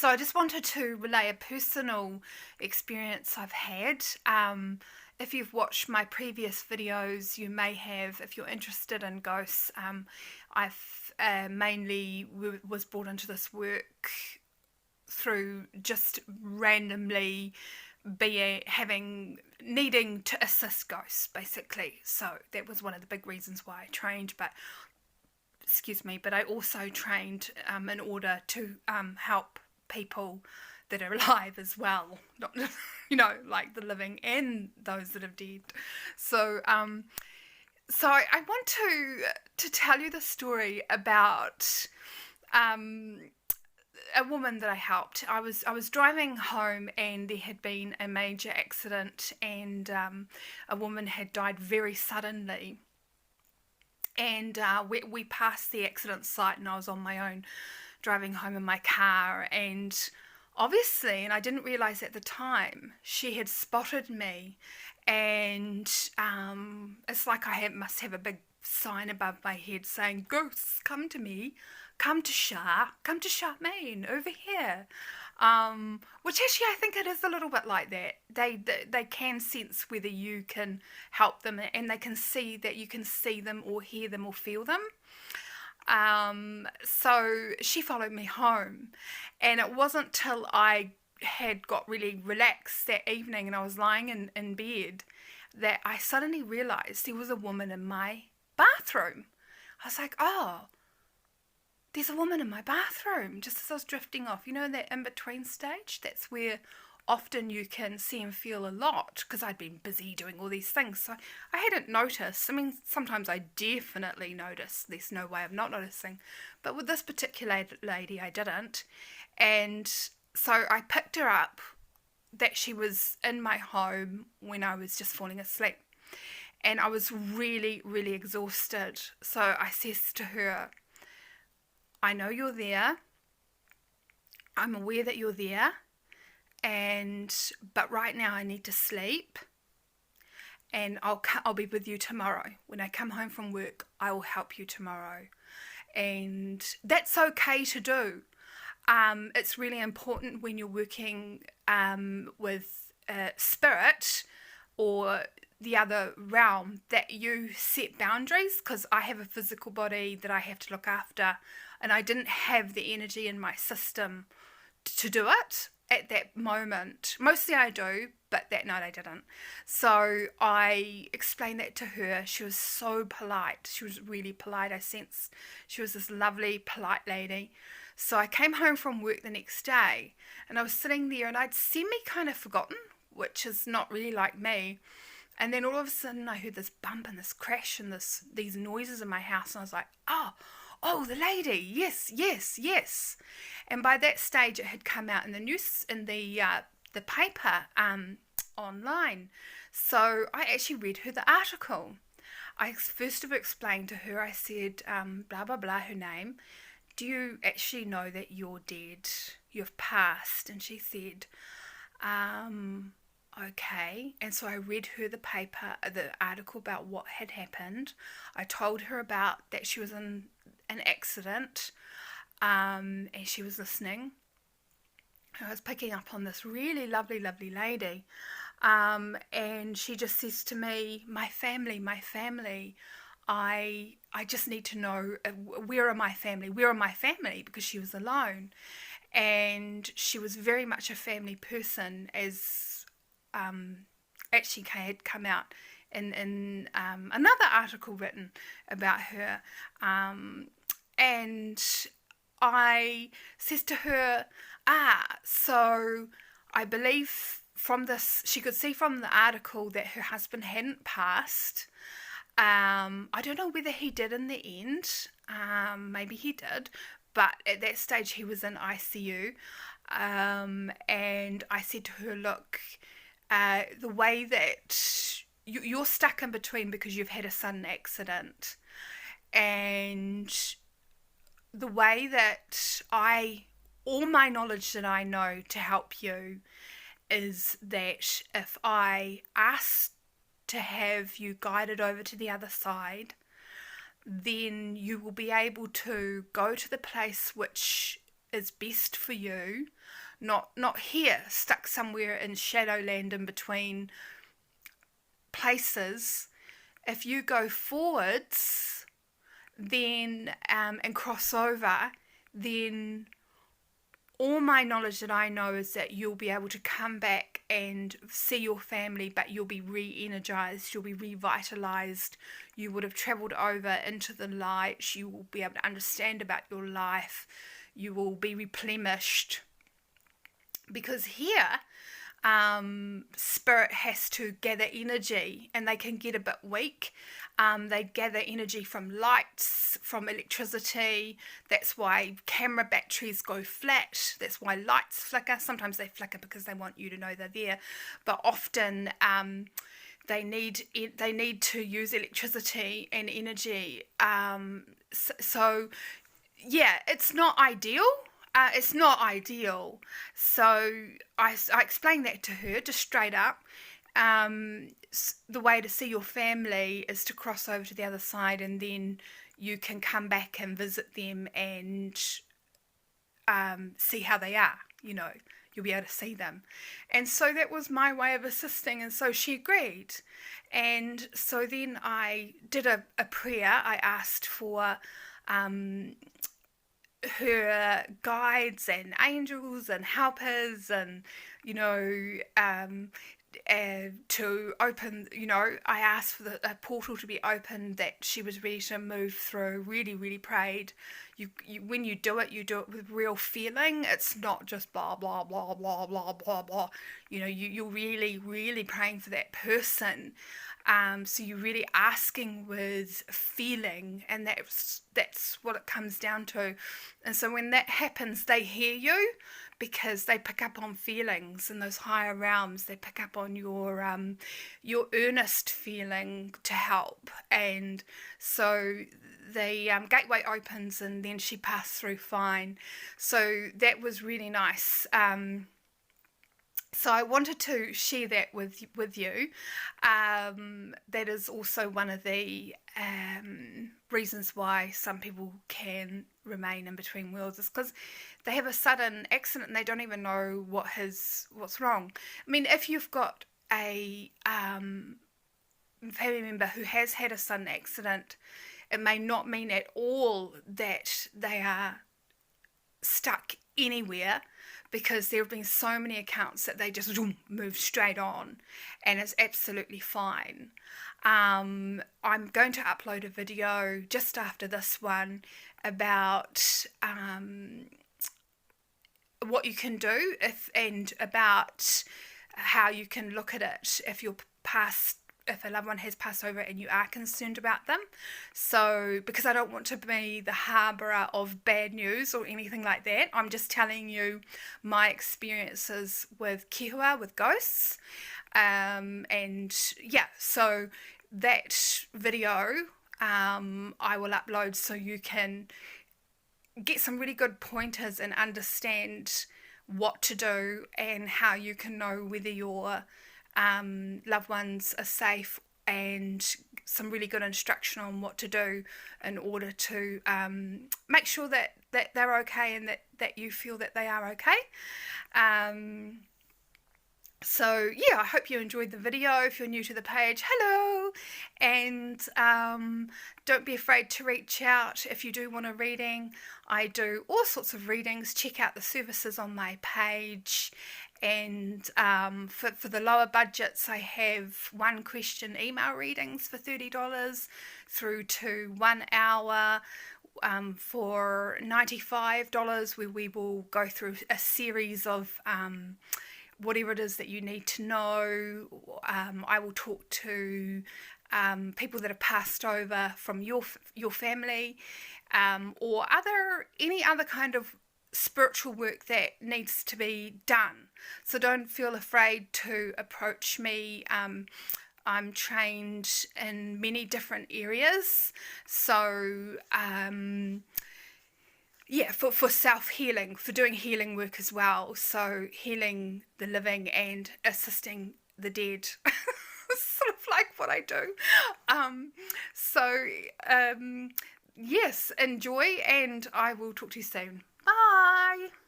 So I just wanted to relay a personal experience I've had. If you've watched my previous videos, you may have, if you're interested in ghosts, I've mainly was brought into this work through just randomly needing to assist ghosts, basically. So that was one of the big reasons why I trained. But I also trained in order to help people that are alive as well, not like the living and those that have died. So I want to tell you the story about a woman that I helped. I was driving home and there had been a major accident, and a woman had died very suddenly. And we passed the accident site, and I was on my own driving home in my car, and obviously, and I didn't realise at the time, she had spotted me, and it's like must have a big sign above my head saying, "Ghosts, come to me, come to Charmaine, over here." Which actually I think it is a little bit like that. They can sense whether you can help them, and they can see that you can see them or hear them or feel them. So she followed me home, and it wasn't till I had got really relaxed that evening and I was lying in bed that I suddenly realised there was a woman in my bathroom. I was like, oh, there's a woman in my bathroom, just as I was drifting off. You know, that in-between stage? That's where often you can see and feel a lot, because I'd been busy doing all these things. So I hadn't noticed. I mean, sometimes I definitely notice. There's no way of not noticing. But with this particular lady, I didn't. And so I picked her up, that she was in my home when I was just falling asleep. And I was really, really exhausted. So I says to her, I know you're there. I'm aware that you're there. But right now I need to sleep. And I'll be with you tomorrow. When I come home from work, I will help you tomorrow. And that's okay to do. It's really important when you're working with spirit or the other realm that you set boundaries, because I have a physical body that I have to look after, and I didn't have the energy in my system to do it at that moment. Mostly I do, but that night I didn't. So I explained that to her. She was so polite. She was really polite. I sensed she was this lovely, polite lady. So I came home from work the next day, and I was sitting there, and I'd semi kind of forgotten, which is not really like me. And then all of a sudden I heard this bump and this crash and these noises in my house, and I was like, oh, the lady, yes. And by that stage it had come out in the news, in the paper online. So I actually read her the article. I first of all explained to her, I said, blah, blah, blah, her name. Do you actually know that you're dead? You've passed? And she said, okay. And so I read her the article about what had happened. I told her about that she was in an accident, and she was listening. I was picking up on this really lovely, lovely lady, and she just says to me, my family, I just need to know, where are my family, because she was alone, and she was very much a family person, as actually had come out in another article written about her, and I says to her, so I believe from this, she could see from the article that her husband hadn't passed. I don't know whether he did in the end. Maybe he did, but at that stage he was in ICU. And I said to her, look, the way that you're stuck in between because you've had a sudden accident, and the way that all my knowledge that I know to help you is that if I ask to have you guided over to the other side, then you will be able to go to the place which is best for you, not here, stuck somewhere in shadowland in between places. If you go forwards, then and cross over, then all my knowledge that I know is that you'll be able to come back and see your family, but you'll be re-energized, you'll be revitalized, you would have traveled over into the light, you will be able to understand about your life, you will be replenished. Because here, spirit has to gather energy, and they can get a bit weak. They gather energy from lights, from electricity. That's why camera batteries go flat. That's why lights flicker. Sometimes they flicker because they want you to know they're there, but often they need to use electricity and energy. So yeah, it's not ideal. It's not ideal. So I explained that to her just straight up. The way to see your family is to cross over to the other side, and then you can come back and visit them and see how they are. You know, you'll be able to see them. And so that was my way of assisting, and so she agreed. And so then I did a prayer. I asked for her guides and angels and helpers, and you know, to open, you know, I asked for a portal to be opened that she was ready to move through. Really prayed. You when you do it with real feeling. It's not just blah blah blah blah blah blah blah. You know, you're really praying for that person. So you're really asking with feeling, and that's what it comes down to. And so when that happens, they hear you, because they pick up on feelings in those higher realms. They pick up on your earnest feeling to help. And so the gateway opens, and then she passed through fine. So that was really nice. So I wanted to share that with you. That is also one of the reasons why some people can remain in between worlds, is because they have a sudden accident and they don't even know what's wrong. I mean, if you've got a family member who has had a sudden accident, it may not mean at all that they are stuck anywhere, because there have been so many accounts that they just move straight on, and it's absolutely fine. I'm going to upload a video just after this one about what you can do and about how you can look at it if a loved one has passed over and you are concerned about them. So, because I don't want to be the harbourer of bad news or anything like that, I'm just telling you my experiences with kihua, with ghosts. And yeah, so that video I will upload so you can get some really good pointers and understand what to do and how you can know whether your loved ones are safe, and some really good instruction on what to do in order to make sure that they're okay, and that you feel that they are okay. So yeah, I hope you enjoyed the video. If you're new to the page, hello, and don't be afraid to reach out if you do want a reading. I do all sorts of readings. Check out the services on my page. And for the lower budgets, I have 1 question email readings for $30 through to 1 hour for $95, where we will go through a series of whatever it is that you need to know. I will talk to people that have passed over from your family, or any other kind of spiritual work that needs to be done. So don't feel afraid to approach me. I'm trained in many different areas. So yeah, for self-healing, for doing healing work as well. So healing the living and assisting the dead. Sort of like what I do. Yes, enjoy, and I will talk to you soon. Bye. Bye.